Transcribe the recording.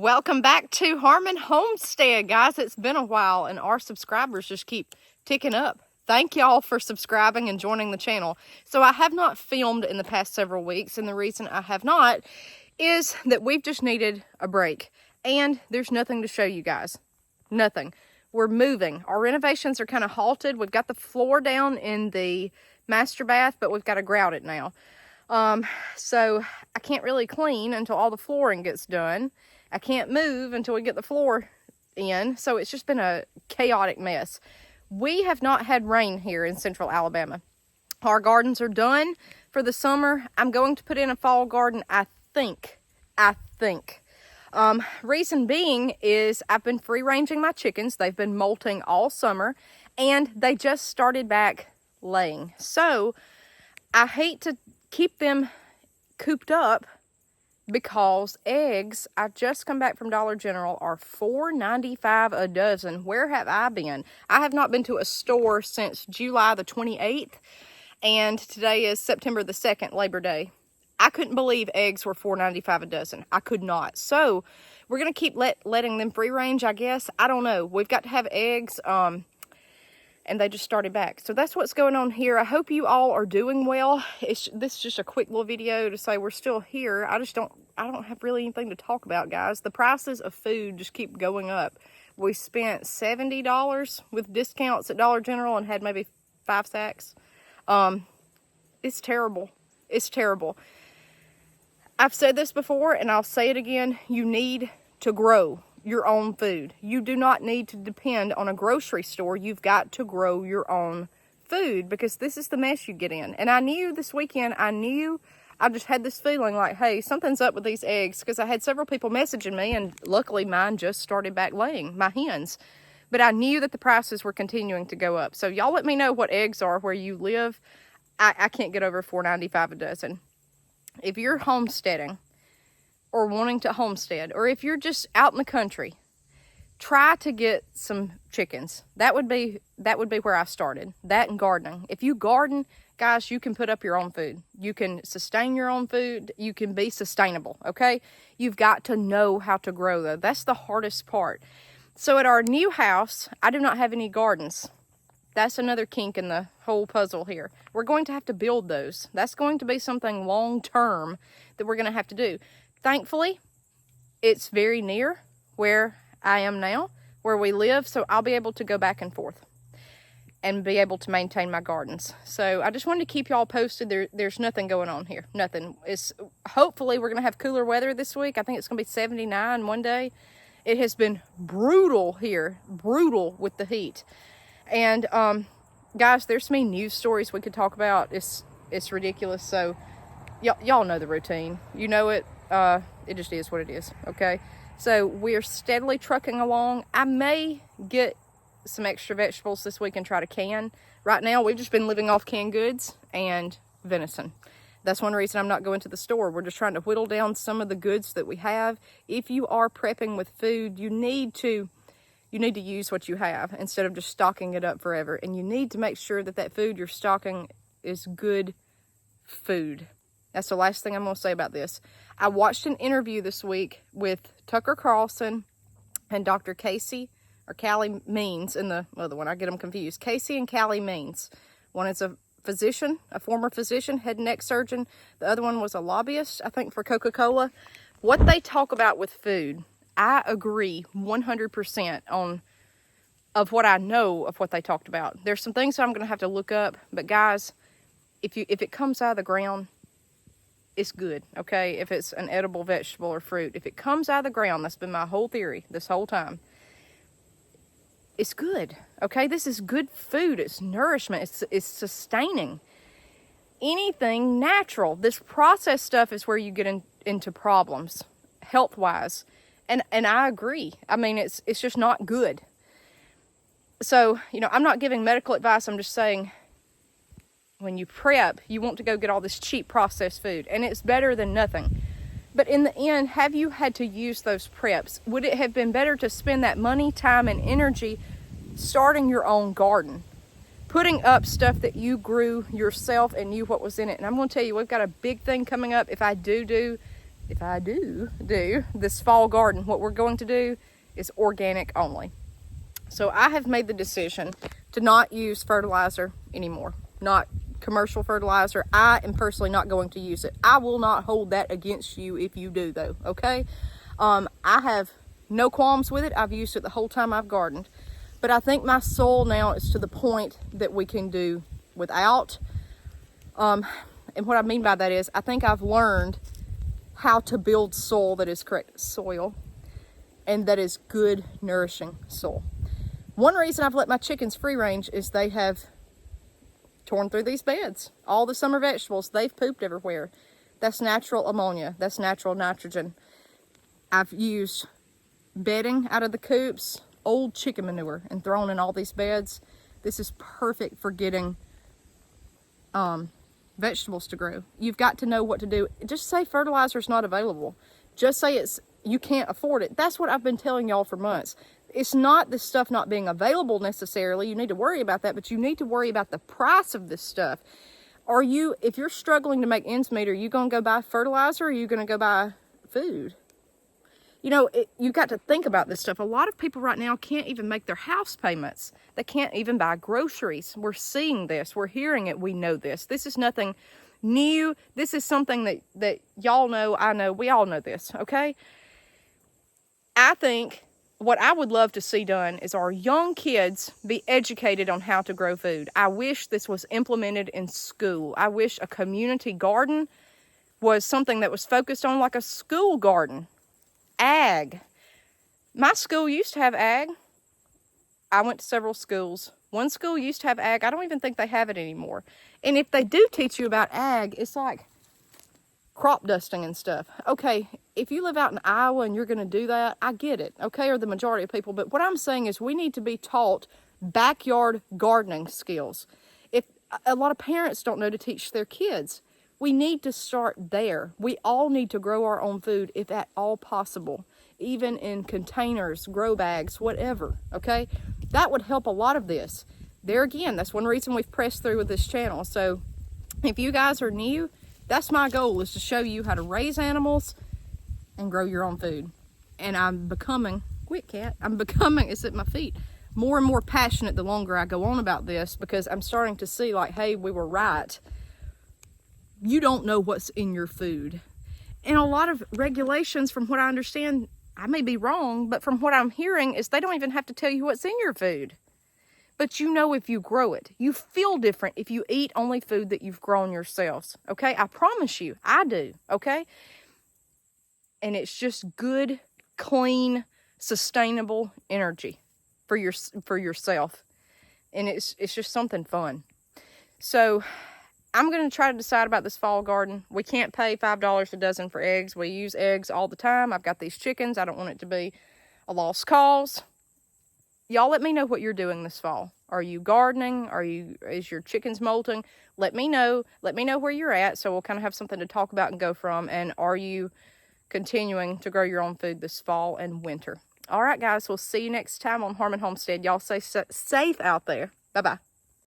Welcome back to Harmon Homestead, guys. It's been a while and our subscribers just keep ticking up. Thank y'all for subscribing and joining the channel. So I have not filmed in the past several weeks, and the reason I have not is that we've just needed a break and there's nothing to show you guys. Nothing. We're moving. Our renovations are kind of halted. We've got the floor down in the master bath, but we've got to grout it now. So I can't really clean until all the flooring gets done. I can't move until we get the floor in. So it's just been a chaotic mess. We have not had rain here in central Alabama. Our gardens are done for the summer. I'm going to put in a fall garden, I think. Reason being is I've been free ranging my chickens. They've been molting all summer and they just started back laying. So I hate to keep them cooped up because eggs, I just come back from Dollar General, are $4.95 a dozen. Where have I been? I have not been to a store since July the 28th, and today is September the 2nd, Labor Day. I couldn't believe eggs were $4.95 a dozen. I could not. So we're going to keep letting them free range, I guess. I don't know. We've got to have eggs, and they just started back. So that's what's going on here. I hope you all are doing well. This is just a quick little video to say we're still here. I don't have really anything to talk about, guys. The prices of food just keep going up. We spent $70 with discounts at Dollar General and had maybe 5 sacks. It's terrible. It's terrible. I've said this before and I'll say it again. You need to grow your own food. You do not need to depend on a grocery store. You've got to grow your own food because this is the mess you get in. And I knew this weekend, I just had this feeling like, hey, something's up with these eggs, because I had several people messaging me, and luckily mine just started back laying, my hens. But I knew that the prices were continuing to go up. So y'all let me know what eggs are where you live. I can't get over $4.95 a dozen. If you're homesteading or wanting to homestead, or if you're just out in the country, try to get some chickens. That would be where I started. That and gardening. If you garden, guys, you can put up your own food. You can sustain your own food. You can be sustainable, okay? You've got to know how to grow, though. That's the hardest part. So at our new house, I do not have any gardens. That's another kink in the whole puzzle here. We're going to have to build those. That's going to be something long-term that we're going to have to do. Thankfully, it's very near where I am now, where we live, so I'll be able to go back and forth and be able to maintain my gardens. So I just wanted to keep y'all posted. There's nothing going on here. Nothing. Hopefully we're going to have cooler weather this week. I think it's going to be 79 one day. It has been brutal here, brutal with the heat. And guys, there's so many news stories we could talk about. It's ridiculous. So y'all know the routine. You know it. It just is what it is, okay? So we're steadily trucking along. I may get some extra vegetables this week and try to can. Right now, we've just been living off canned goods and venison. That's one reason I'm not going to the store. We're just trying to whittle down some of the goods that we have. If you are prepping with food, you need to use what you have instead of just stocking it up forever. And you need to make sure that food you're stocking is good food. That's the last thing I'm going to say about this. I watched an interview this week with Tucker Carlson and Dr. Casey, or Callie Means, and the other one, I get them confused. Casey and Callie Means. One is a physician, a former physician, head and neck surgeon. The other one was a lobbyist, I think, for Coca-Cola. What they talk about with food, I agree 100% of what I know of what they talked about. There's some things that I'm going to have to look up, but guys, if it comes out of the ground, it's good, okay? If it's an edible vegetable or fruit, if it comes out of the ground, that's been my whole theory this whole time, it's good, okay? This is good food. It's nourishment. It's sustaining. Anything natural. This processed stuff is where you get into problems, health-wise. And I agree. I mean, it's just not good. So, I'm not giving medical advice. I'm just saying, when you prep, you want to go get all this cheap processed food, and it's better than nothing. But in the end, have you had to use those preps? Would it have been better to spend that money, time, and energy starting your own garden? Putting up stuff that you grew yourself and knew what was in it. And I'm going to tell you, we've got a big thing coming up. If I do if I do this fall garden, what we're going to do is organic only. So I have made the decision to not use fertilizer anymore, not commercial fertilizer. I am personally not going to use it. I will not hold that against you if you do, though, okay? I have no qualms with it. I've used it the whole time I've gardened. But I think my soil now is to the point that we can do without. And what I mean by that is I think I've learned how to build soil that is correct soil and that is good, nourishing soil. One reason I've let my chickens free range is they have torn through these beds. All the summer vegetables, they've pooped everywhere. That's natural ammonia. That's natural nitrogen. I've used bedding out of the coops, old chicken manure, and thrown in all these beds. This is perfect for getting vegetables to grow. You've got to know what to do. Just say fertilizer is not available. Just say you can't afford it. That's what I've been telling y'all for months. It's not this stuff not being available necessarily. You need to worry about that, but you need to worry about the price of this stuff. If you're struggling to make ends meet, are you going to go buy fertilizer or are you going to go buy food? You know, you got to think about this stuff. A lot of people right now can't even make their house payments. They can't even buy groceries. We're seeing this. We're hearing it. We know this. This is nothing new. This is something that y'all know, I know, we all know this, okay? I think what I would love to see done is our young kids be educated on how to grow food. I wish this was implemented in school. I wish a community garden was something that was focused on like a school garden. Ag. My school used to have ag. I went to several schools. One school used to have ag. I don't even think they have it anymore. And if they do teach you about ag, it's like crop dusting and stuff. Okay, if you live out in Iowa and you're going to do that, I get it, okay, or the majority of people. But what I'm saying is we need to be taught backyard gardening skills. If a lot of parents don't know to teach their kids, we need to start there. We all need to grow our own food if at all possible, even in containers, grow bags, whatever, okay? That would help a lot of this. There again, that's one reason we've pressed through with this channel. So if you guys are new, that's my goal, is to show you how to raise animals and grow your own food. And I'm becoming, quit cat, it's at my feet, more and more passionate the longer I go on about this, because I'm starting to see like, hey, we were right. You don't know what's in your food. And a lot of regulations, from what I understand, I may be wrong, but from what I'm hearing is they don't even have to tell you what's in your food. But you know if you grow it. You feel different if you eat only food that you've grown yourselves. Okay? I promise you, I do. Okay? And it's just good, clean, sustainable energy for yourself. And it's just something fun. So I'm going to try to decide about this fall garden. We can't pay $5 a dozen for eggs. We use eggs all the time. I've got these chickens. I don't want it to be a lost cause. Y'all let me know what you're doing this fall. Are you gardening? Is your chickens molting? Let me know. Let me know where you're at, so we'll kind of have something to talk about and go from. And are you continuing to grow your own food this fall and winter? All right, guys. We'll see you next time on Harmon Homestead. Y'all stay safe out there. Bye-bye.